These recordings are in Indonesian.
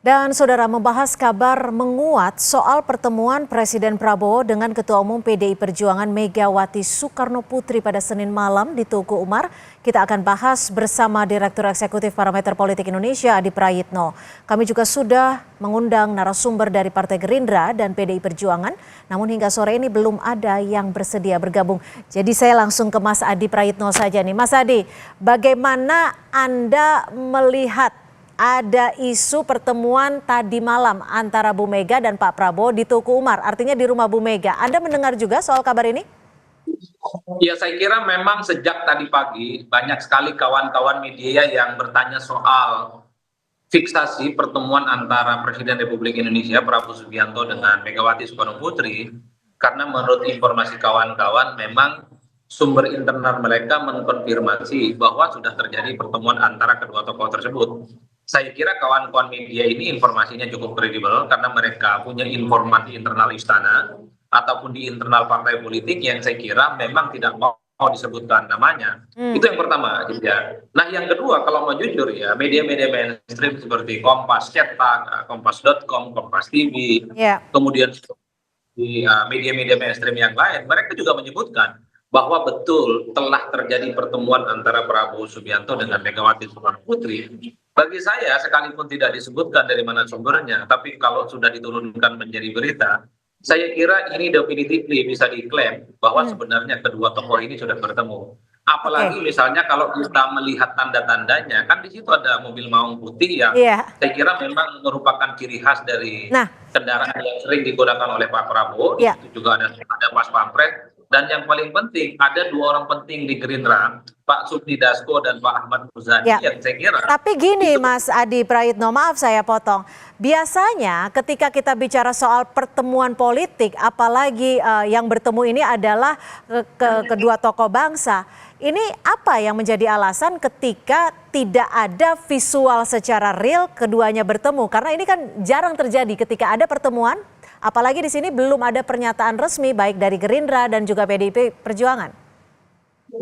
Dan saudara membahas kabar menguat soal pertemuan Presiden Prabowo dengan Ketua Umum PDI Perjuangan Megawati Soekarno Putri pada Senin malam di Tugu Umar. Kita akan bahas bersama Direktur Eksekutif Parameter Politik Indonesia Adi Prayitno. Kami juga sudah mengundang narasumber dari Partai Gerindra dan PDI Perjuangan. Namun hingga sore ini belum ada yang bersedia bergabung. Jadi saya langsung ke Mas Adi Prayitno saja nih. Mas Adi, bagaimana Anda melihat ada isu pertemuan tadi malam antara Bu Mega dan Pak Prabowo di Tugu Umar, artinya di rumah Bu Mega. Anda mendengar juga soal kabar ini? Ya, saya kira memang sejak tadi pagi banyak sekali kawan-kawan media yang bertanya soal fiksasi pertemuan antara Presiden Republik Indonesia Prabowo Subianto dengan Megawati Soekarno Putri, karena menurut informasi kawan-kawan memang sumber internal mereka mengkonfirmasi bahwa sudah terjadi pertemuan antara kedua tokoh tersebut. Saya kira kawan-kawan media ini informasinya cukup kredibel karena mereka punya informasi internal istana ataupun di internal partai politik yang saya kira memang tidak mau disebutkan namanya. Itu yang pertama, ya. Nah, yang kedua, kalau mau jujur ya, media-media mainstream seperti Kompas Cetak, Kompas.com, Kompas TV, kemudian di media-media mainstream yang lain, mereka juga menyebutkan bahwa betul telah terjadi pertemuan antara Prabowo Subianto dengan Megawati Soekarno Putri. Bagi saya, sekalipun tidak disebutkan dari mana sumbernya, tapi kalau sudah diturunkan menjadi berita, saya kira ini definitively bisa diklaim bahwa sebenarnya kedua tokoh ini sudah bertemu. Apalagi misalnya kalau kita melihat tanda-tandanya, kan di situ ada mobil maung putih yang saya kira memang merupakan ciri khas dari kendaraan yang sering digunakan oleh Pak Prabowo. Itu juga ada pas pampres. Dan yang paling penting, ada dua orang penting di Gerindra, Pak Sufmi Dasko dan Pak Ahmad Muzani, yang saya kira. Tapi gini Mas Adi Prayitno, maaf saya potong. Biasanya ketika kita bicara soal pertemuan politik, apalagi yang bertemu ini adalah kedua tokoh bangsa. Ini apa yang menjadi alasan ketika tidak ada visual secara real keduanya bertemu? Karena ini kan jarang terjadi ketika ada pertemuan. Apalagi di sini belum ada pernyataan resmi baik dari Gerindra dan juga PDIP Perjuangan.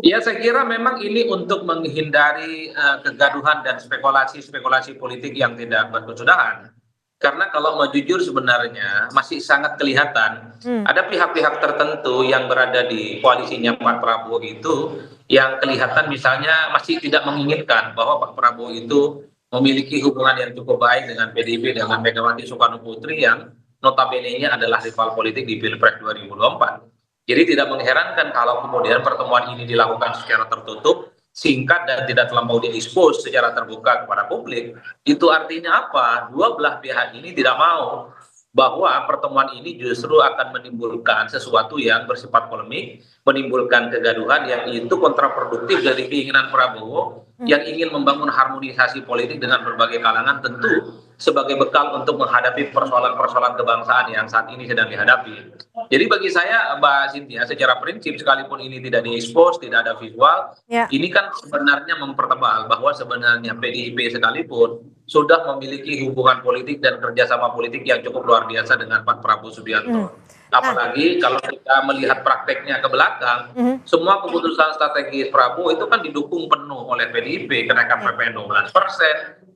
Ya, saya kira memang ini untuk menghindari kegaduhan dan spekulasi-spekulasi politik yang tidak berkesudahan. Karena kalau mau jujur sebenarnya masih sangat kelihatan ada pihak-pihak tertentu yang berada di koalisinya Pak Prabowo itu yang kelihatan misalnya masih tidak menginginkan bahwa Pak Prabowo itu memiliki hubungan yang cukup baik dengan PDIP, dengan Megawati Soekarno Putri yang notabene-nya adalah rival politik di Pilpres 2024. Jadi tidak mengherankan kalau kemudian pertemuan ini dilakukan secara tertutup, singkat dan tidak terlampau diekspos secara terbuka kepada publik. Itu artinya apa? Dua belah pihak ini tidak mau bahwa pertemuan ini justru akan menimbulkan sesuatu yang bersifat polemik, menimbulkan kegaduhan yang itu kontraproduktif dari keinginan Prabowo yang ingin membangun harmonisasi politik dengan berbagai kalangan, tentu sebagai bekal untuk menghadapi persoalan-persoalan kebangsaan yang saat ini sedang dihadapi. Jadi bagi saya, Mbak Cynthia, secara prinsip sekalipun ini tidak diekspos, tidak ada visual, ini kan sebenarnya mempertebal bahwa sebenarnya PDIP sekalipun sudah memiliki hubungan politik dan kerjasama politik yang cukup luar biasa dengan Pak Prabowo Subianto. Apalagi kalau kita melihat prakteknya ke belakang, semua keputusan strategis Prabowo itu kan didukung penuh oleh PDIP, kenaikan PPN 12%,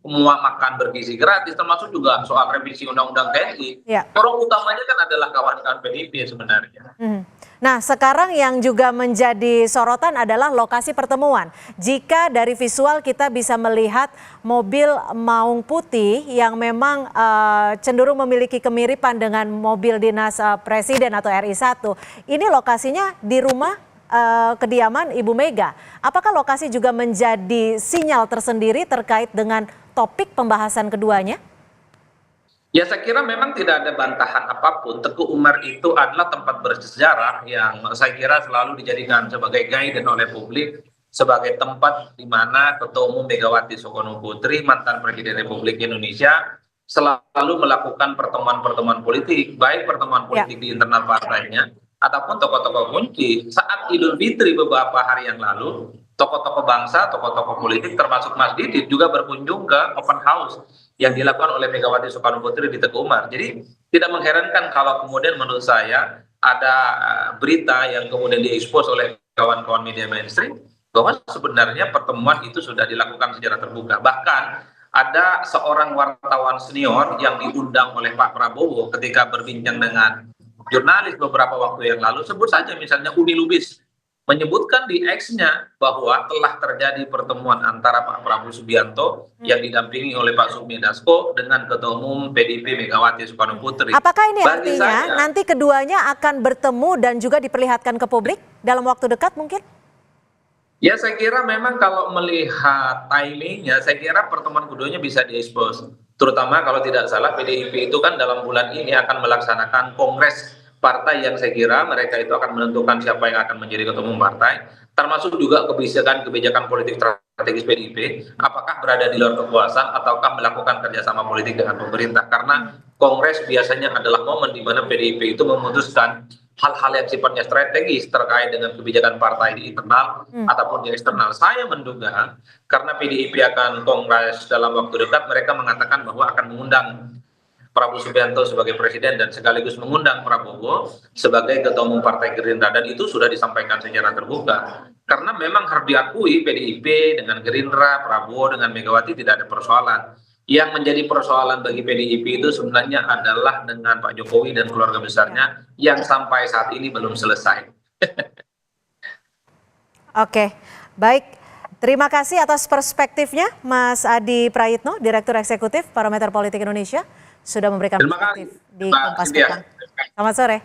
semua makan bergizi gratis, termasuk juga soal revisi Undang-Undang TNI. Orang utamanya kan adalah kawan-kawan PDIP sebenarnya. Nah, sekarang yang juga menjadi sorotan adalah lokasi pertemuan. Jika dari visual kita bisa melihat mobil maung putih yang memang cenderung memiliki kemiripan dengan mobil dinas Presiden atau RI1. Ini lokasinya di rumah kediaman Ibu Mega. Apakah lokasi juga menjadi sinyal tersendiri terkait dengan topik pembahasan keduanya? Ya, saya kira memang tidak ada bantahan apapun. Teguh Umar itu adalah tempat bersejarah yang saya kira selalu dijadikan sebagai guidance oleh publik, sebagai tempat di mana Ketua Umum Megawati Soekarno Putri, mantan Presiden Republik Indonesia, selalu melakukan pertemuan-pertemuan politik, baik pertemuan politik di internal partainya, ataupun tokoh-tokoh kunci. Saat Idul Fitri beberapa hari yang lalu, tokoh-tokoh bangsa, tokoh-tokoh politik termasuk Mas Didit juga berkunjung ke open house yang dilakukan oleh Megawati Soekarno Putri di Teguh Umar. Jadi tidak mengherankan kalau kemudian menurut saya ada berita yang kemudian diekspos oleh kawan-kawan media mainstream bahwa sebenarnya pertemuan itu sudah dilakukan secara terbuka. Bahkan ada seorang wartawan senior yang diundang oleh Pak Prabowo ketika berbincang dengan jurnalis beberapa waktu yang lalu, sebut saja misalnya Uni Lubis, menyebutkan di X-nya bahwa telah terjadi pertemuan antara Pak Prabowo Subianto yang didampingi oleh Pak Sufmi Dasko dengan Ketua Umum PDIP Megawati Soekarno Putri. Apakah ini Bagi artinya saya, nanti keduanya akan bertemu dan juga diperlihatkan ke publik dalam waktu dekat mungkin? ya saya kira memang kalau melihat timingnya, saya kira pertemuan keduanya bisa diekspos. Terutama kalau tidak salah PDIP itu kan dalam bulan ini akan melaksanakan kongres partai yang saya kira mereka itu akan menentukan siapa yang akan menjadi ketua umum partai, termasuk juga kebijakan politik strategis PDIP, apakah berada di luar kekuasaan ataukah melakukan kerjasama politik dengan pemerintah. Karena kongres biasanya adalah momen di mana PDIP itu memutuskan hal-hal yang sifatnya strategis terkait dengan kebijakan partai di internal ataupun di eksternal. Saya menduga karena PDIP akan kongres dalam waktu dekat, mereka mengatakan bahwa akan mengundang Prabowo Subianto sebagai presiden dan sekaligus mengundang Prabowo sebagai ketua umum Partai Gerindra, dan itu sudah disampaikan secara terbuka. Karena memang harus diakui PDIP dengan Gerindra, Prabowo dengan Megawati tidak ada persoalan. Yang menjadi persoalan bagi PDIP itu sebenarnya adalah dengan Pak Jokowi dan keluarga besarnya yang sampai saat ini belum selesai. Oke, baik. Terima kasih atas perspektifnya Mas Adi Prayitno, Direktur Eksekutif Parameter Politik Indonesia, sudah memberikan Terima kasih, perspektif di Mbak Kompas Cynthia. Petang. Selamat sore.